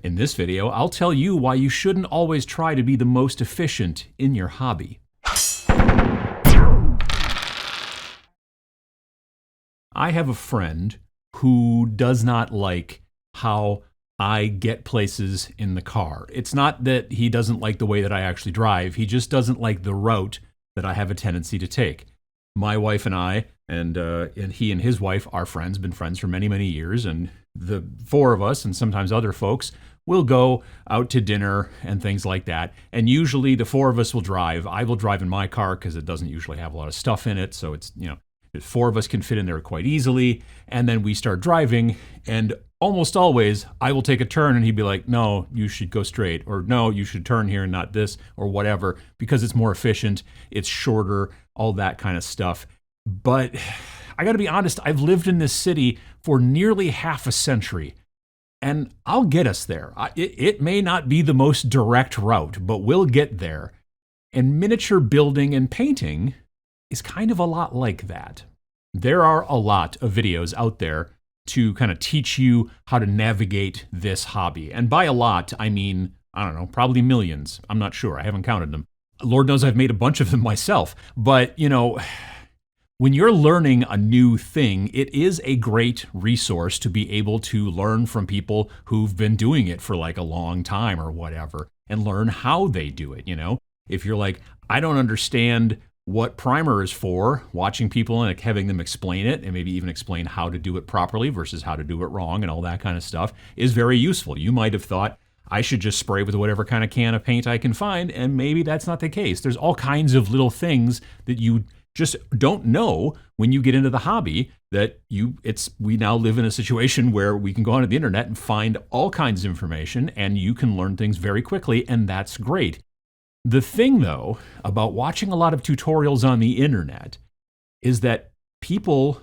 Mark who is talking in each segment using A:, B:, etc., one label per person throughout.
A: In this video, I'll tell you why you shouldn't always try to be the most efficient in your hobby. I have a friend who does not like how I get places in the car. It's not that he doesn't like the way that I actually drive. He just doesn't like the route that I have a tendency to take. My wife and I, and he and his wife are friends, been friends for many, many years, and the four of us, and sometimes other folks, will go out to dinner and things like that. And usually the four of us will drive. I will drive in my car because it doesn't usually have a lot of stuff in it, so it's, the four of us can fit in there quite easily. And then we start driving, and almost always I will take a turn and he'd be like, no, you should go straight, or no, you should turn here and not this, or whatever, because it's more efficient, it's shorter, all that kind of stuff. But I gotta be honest, I've lived in this city for nearly half a century, and I'll get us there. It may not be the most direct route, but we'll get there. And miniature building and painting is kind of a lot like that. There are a lot of videos out there to kind of teach you how to navigate this hobby. And by a lot, I mean, I don't know, probably millions. I'm not sure. I haven't counted them. Lord knows I've made a bunch of them myself. But, when you're learning a new thing, it is a great resource to be able to learn from people who've been doing it for like a long time or whatever, and learn how they do it, If you're like, I don't understand what primer is for, watching people and having them explain it, and maybe even explain how to do it properly versus how to do it wrong and all that kind of stuff, is very useful. You might have thought, I should just spray with whatever kind of can of paint I can find, and maybe that's not the case. There's all kinds of little things that you just don't know when you get into the hobby we now live in a situation where we can go onto the internet and find all kinds of information, and you can learn things very quickly, and that's great. The thing, though, about watching a lot of tutorials on the internet is that people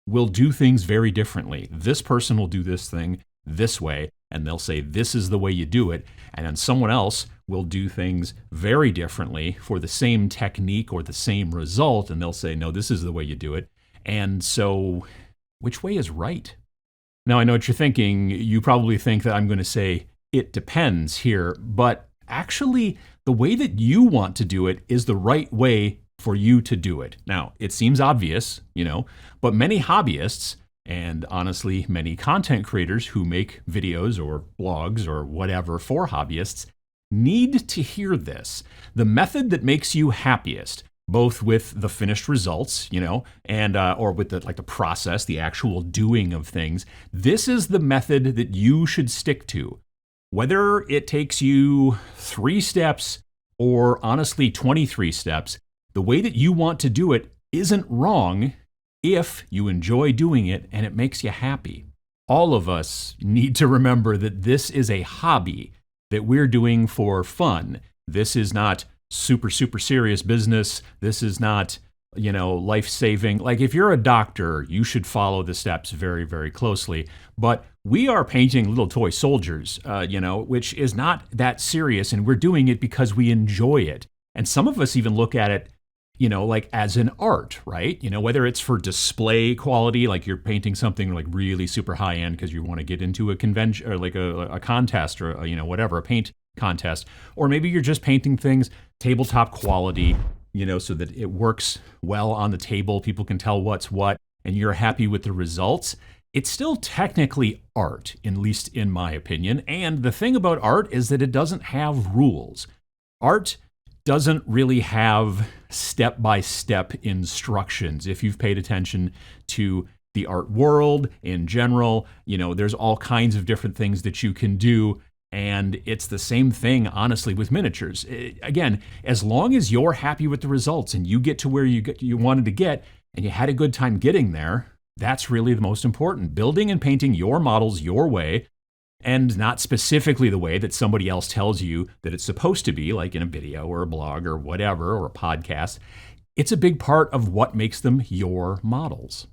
A: will do things very differently. This person will do this thing this way, and they'll say, this is the way you do it. And then someone else will do things very differently for the same technique or the same result, and they'll say, no, this is the way you do it. And so, which way is right? Now, I know what you're thinking. You probably think that I'm going to say, it depends here, but actually, the way that you want to do it is the right way for you to do it. Now, it seems obvious, but many hobbyists, and honestly, many content creators who make videos or blogs or whatever for hobbyists, need to hear this. The method that makes you happiest, both with the finished results, and or with the process, the actual doing of things, this is the method that you should stick to. Whether it takes you 3 steps or honestly 23 steps, the way that you want to do it isn't wrong if you enjoy doing it and it makes you happy. All of us need to remember that this is a hobby that we're doing for fun. This is not super, super serious business. This is not, life-saving. Like if you're a doctor, you should follow the steps very, very closely. But we are painting little toy soldiers, which is not that serious, and we're doing it because we enjoy it. And some of us even look at it, as an art, right? Whether it's for display quality, like you're painting something like really super high end because you want to get into a convention or like a contest or, whatever, a paint contest. Or maybe you're just painting things tabletop quality, so that it works well on the table. People can tell what's what, and you're happy with the results. It's still technically art, at least in my opinion. And the thing about art is that it doesn't have rules. Art doesn't really have step-by-step instructions. If you've paid attention to the art world in general, there's all kinds of different things that you can do. And it's the same thing, honestly, with miniatures. Again, as long as you're happy with the results and you get to where you wanted to get, and you had a good time getting there, that's really the most important. Building and painting your models your way, and not specifically the way that somebody else tells you that it's supposed to be, like in a video or a blog or whatever, or a podcast. It's a big part of what makes them your models.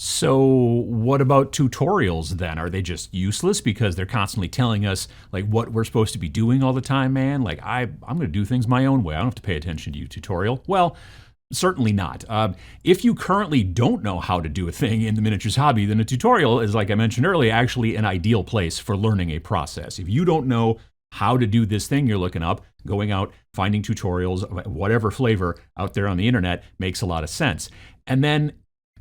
A: So what about tutorials then? Are they just useless because they're constantly telling us like what we're supposed to be doing all the time, man? Like I'm going to do things my own way. I don't have to pay attention to you, tutorial. Well, Certainly not. If you currently don't know how to do a thing in the miniatures hobby, then a tutorial is, like I mentioned earlier, actually an ideal place for learning a process. If you don't know how to do this thing you're looking up, going out, finding tutorials of whatever flavor out there on the internet makes a lot of sense. And then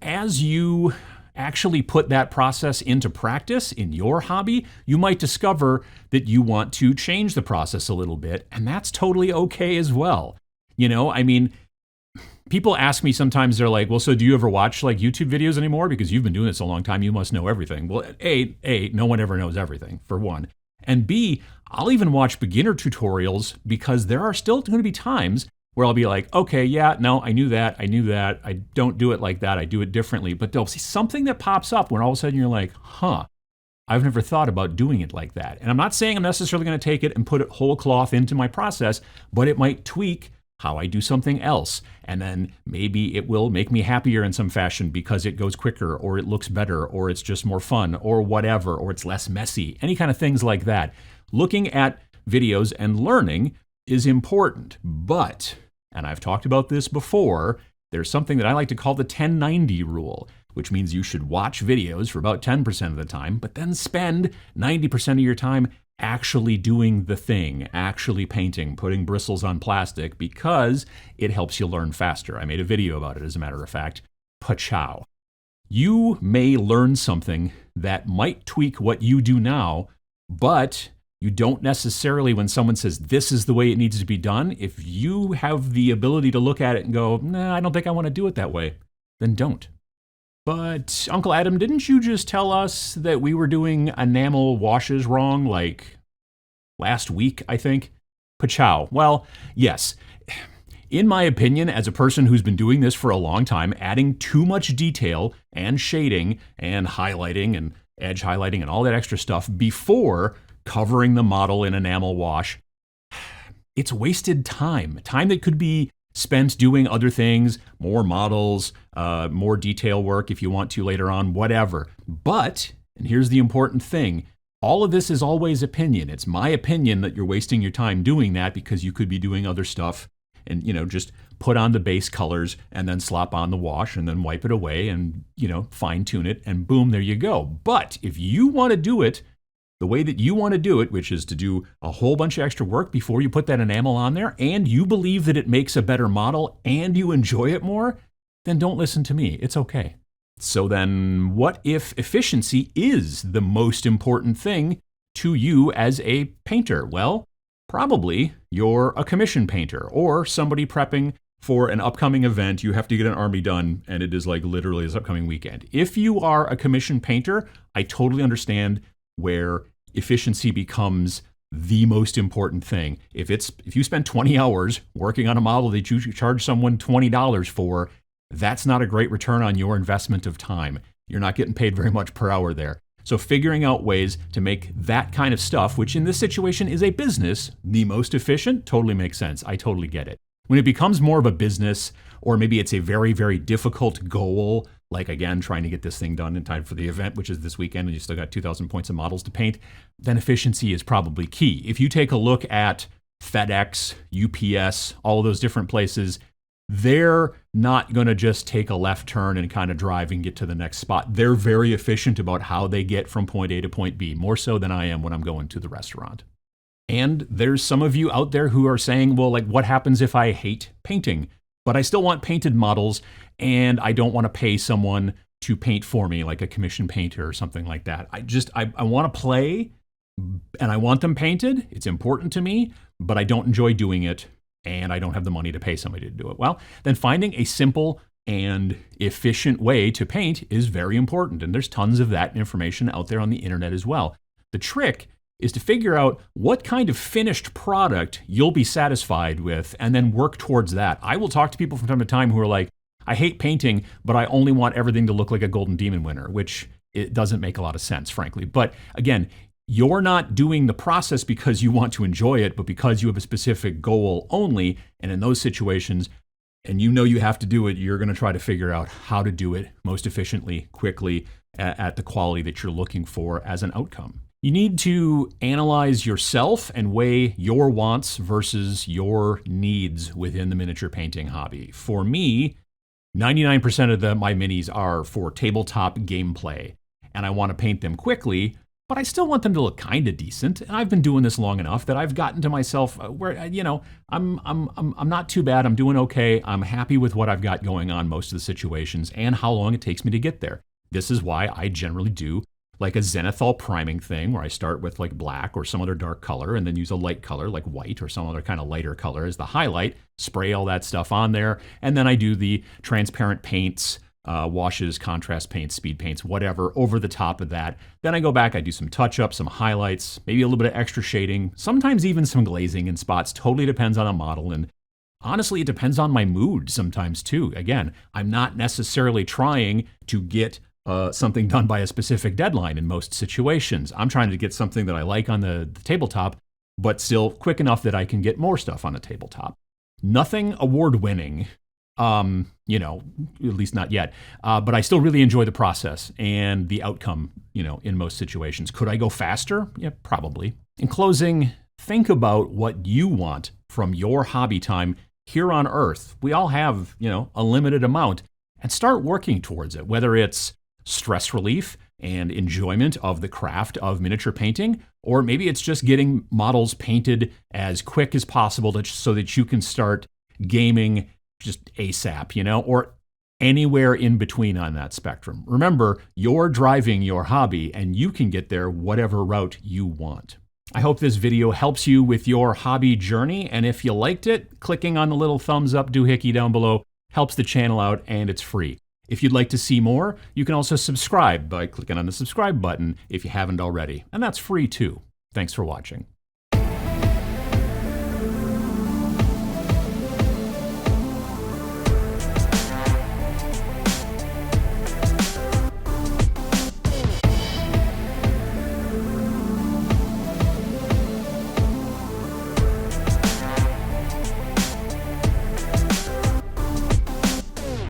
A: as you actually put that process into practice in your hobby, you might discover that you want to change the process a little bit, and that's totally okay as well. I mean, people ask me sometimes, they're like, well, so do you ever watch like YouTube videos anymore? Because you've been doing this a long time, you must know everything. Well, A, no one ever knows everything, for one. And B, I'll even watch beginner tutorials because there are still going to be times where I'll be like, okay, yeah, no, I knew that. I don't do it like that. I do it differently. But there'll be something that pops up when all of a sudden you're like, I've never thought about doing it like that. And I'm not saying I'm necessarily going to take it and put it whole cloth into my process, but it might tweak how I do something else. And then maybe it will make me happier in some fashion because it goes quicker, or it looks better, or it's just more fun, or whatever, or it's less messy, any kind of things like that. Looking at videos and learning is important, but, and I've talked about this before, there's something that I like to call the 10-90 rule, which means you should watch videos for about 10% of the time, but then spend 90% of your time actually doing the thing, actually painting, putting bristles on plastic, because it helps you learn faster. I made a video about it, as a matter of fact. Pachow. You may learn something that might tweak what you do now, but you don't necessarily, when someone says this is the way it needs to be done, if you have the ability to look at it and go, nah, I don't think I want to do it that way, then don't. But Uncle Adam, didn't you just tell us that we were doing enamel washes wrong like last week, I think? Pachow. Well, yes. In my opinion, as a person who's been doing this for a long time, adding too much detail and shading and highlighting and edge highlighting and all that extra stuff before covering the model in enamel wash, it's wasted time. Time that could be spent doing other things, more models, more detail work if you want to later on, whatever. But, and here's the important thing, all of this is always opinion. It's my opinion that you're wasting your time doing that because you could be doing other stuff and, just put on the base colors and then slop on the wash and then wipe it away and, fine tune it and boom, there you go. But if you want to do it the way that you want to do it, which is to do a whole bunch of extra work before you put that enamel on there, and you believe that it makes a better model and you enjoy it more, then don't listen to me. It's okay. So then what if efficiency is the most important thing to you as a painter? Well, probably you're a commission painter or somebody prepping for an upcoming event. You have to get an army done, and it is like literally this upcoming weekend. If you are a commission painter, I totally understand where efficiency becomes the most important thing. If you spend 20 hours working on a model that you charge someone $20 for, that's not a great return on your investment of time. You're not getting paid very much per hour there. So figuring out ways to make that kind of stuff, which in this situation is a business, the most efficient, totally makes sense. I totally get it. When it becomes more of a business, or maybe it's a very, very difficult goal, like again, trying to get this thing done in time for the event, which is this weekend, and you still got 2,000 points of models to paint, then efficiency is probably key. If you take a look at FedEx, UPS, all of those different places, they're not going to just take a left turn and kind of drive and get to the next spot. They're very efficient about how they get from point A to point B, more so than I am when I'm going to the restaurant. And there's some of you out there who are saying, well, like, what happens if I hate painting, but I still want painted models and I don't want to pay someone to paint for me, like a commission painter or something like that. I want to play and I want them painted. It's important to me, but I don't enjoy doing it and I don't have the money to pay somebody to do it. Well, then finding a simple and efficient way to paint is very important. And there's tons of that information out there on the internet as well. The trick is to figure out what kind of finished product you'll be satisfied with and then work towards that. I will talk to people from time to time who are like, I hate painting, but I only want everything to look like a Golden Demon winner, which it doesn't make a lot of sense, frankly. But again, you're not doing the process because you want to enjoy it, but because you have a specific goal only. And in those situations, and you know you have to do it, you're going to try to figure out how to do it most efficiently, quickly, at the quality that you're looking for as an outcome. You need to analyze yourself and weigh your wants versus your needs within the miniature painting hobby. For me, 99% of my minis are for tabletop gameplay, and I want to paint them quickly, but I still want them to look kind of decent. And I've been doing this long enough that I've gotten to myself where I'm not too bad. I'm doing okay. I'm happy with what I've got going on most of the situations and how long it takes me to get there. This is why I generally do like a zenithal priming thing where I start with like black or some other dark color and then use a light color like white or some other kind of lighter color as the highlight, spray all that stuff on there, and then I do the transparent paints, washes, contrast paints, speed paints, whatever, over the top of that. Then I go back, I do some touch-ups, some highlights, maybe a little bit of extra shading, sometimes even some glazing in spots, totally depends on a model, and honestly, it depends on my mood sometimes too. Again, I'm not necessarily trying to get something done by a specific deadline in most situations. I'm trying to get something that I like on the tabletop, but still quick enough that I can get more stuff on the tabletop. Nothing award-winning, at least not yet, but I still really enjoy the process and the outcome, in most situations. Could I go faster? Yeah, probably. In closing, think about what you want from your hobby time here on Earth. We all have, a limited amount, and start working towards it, whether it's stress relief and enjoyment of the craft of miniature painting, or maybe it's just getting models painted as quick as possible so that you can start gaming just ASAP, or anywhere in between on that spectrum. Remember, you're driving your hobby and you can get there whatever route you want. I hope this video helps you with your hobby journey, and if you liked it, clicking on the little thumbs up doohickey down below helps the channel out, and it's free. If you'd like to see more, you can also subscribe by clicking on the subscribe button if you haven't already, and that's free too. Thanks for watching.